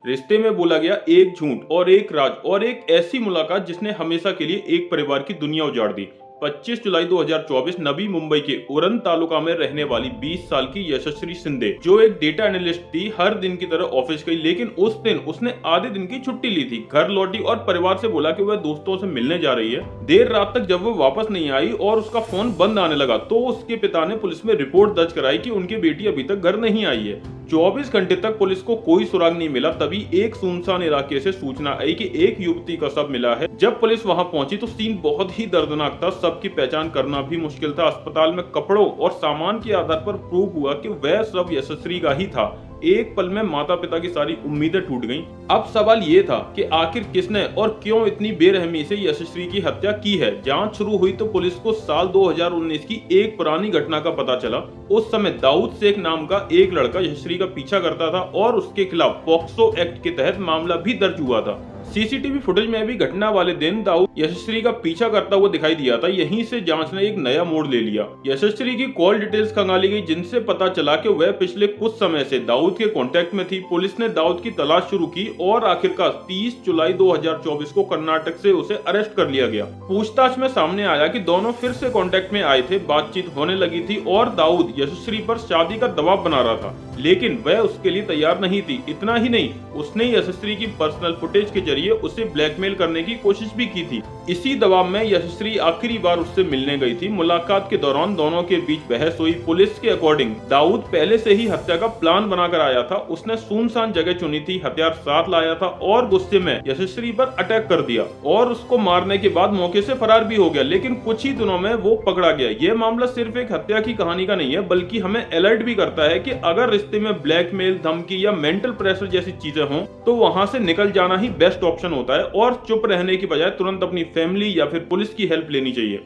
रिश्ते में बोला गया एक झूठ और एक राज और एक ऐसी मुलाकात जिसने हमेशा के लिए एक परिवार की दुनिया उजाड़ दी। 25 जुलाई 2024 नवी मुंबई के उरण तालुका में रहने वाली 20 साल की यशस्वी शिंदे, जो एक डेटा एनालिस्ट थी, हर दिन की तरह ऑफिस गई, लेकिन उस दिन उसने आधे दिन की छुट्टी ली थी। घर लौटी और परिवार से बोला कि वह दोस्तों से मिलने जा रही है। देर रात तक जब वो वापस नहीं आई और उसका फोन बंद आने लगा तो उसके पिता ने पुलिस में रिपोर्ट दर्ज कराई कि उनकी बेटी अभी तक घर नहीं आई है। 24 घंटे तक पुलिस को कोई सुराग नहीं मिला। तभी एक सुनसान इलाके से सूचना आई कि एक युवती का शव मिला है। जब पुलिस वहां पहुंची तो सीन बहुत ही दर्दनाक था। शव की पहचान करना भी मुश्किल था। अस्पताल में कपड़ों और सामान के आधार पर प्रूव हुआ कि वह शव यशस्वी का ही था। एक पल में माता पिता की सारी उम्मीदें टूट गईं। अब सवाल ये था कि आखिर किसने और क्यों इतनी बेरहमी से यशस्वी की हत्या की है। जांच शुरू हुई तो पुलिस को साल 2019 की एक पुरानी घटना का पता चला। उस समय दाऊद शेख नाम का एक लड़का यशस्वी का पीछा करता था और उसके खिलाफ पॉक्सो एक्ट के तहत मामला भी दर्ज हुआ था। सीसीटीवी फुटेज में भी घटना वाले दिन दाऊद यशस्वी का पीछा करता हुआ दिखाई दिया था। यहीं से जांच ने एक नया मोड़ ले लिया। यशस्वी की कॉल डिटेल्स खंगाली गई, जिनसे पता चला कि वह पिछले कुछ समय से दाऊद के कांटेक्ट में थी। पुलिस ने दाऊद की तलाश शुरू की और आखिरकार 30 जुलाई 2024 को कर्नाटक से उसे अरेस्ट कर लिया गया। पूछताछ में सामने आया कि दोनों फिर से कांटेक्ट में आए थे, बातचीत होने लगी थी और दाऊद यशस्वी पर शादी का दबाव बना रहा था, लेकिन वह उसके लिए तैयार नहीं थी। इतना ही नहीं, उसने यशस्वी की पर्सनल फुटेज के जरिए उसे ब्लैकमेल करने की कोशिश भी की थी। इसी दबाव में यशस्वी आखिरी बार उससे मिलने गई थी। मुलाकात के दौरान दोनों के बीच बहस हुई। पुलिस के अकॉर्डिंग दाऊद पहले से ही हत्या का प्लान बनाकर आया था। उसने सुनसान जगह चुनी थी, हथियार साथ लाया था और गुस्से में यशस्वी पर अटैक कर दिया और उसको मारने के बाद मौके से फरार भी हो गया। लेकिन कुछ ही दिनों में वो पकड़ा गया। ये मामला सिर्फ एक हत्या की कहानी का नहीं है, बल्कि हमें अलर्ट भी करता है कि अगर रिश्ते में ब्लैकमेल, धमकी या मेंटल प्रेशर जैसी चीजें हों तो वहां से निकल जाना ही बेस्ट ऑप्शन होता है और चुप रहने की बजाय तुरंत अपनी फैमिली या फिर पुलिस की हेल्प लेनी चाहिए।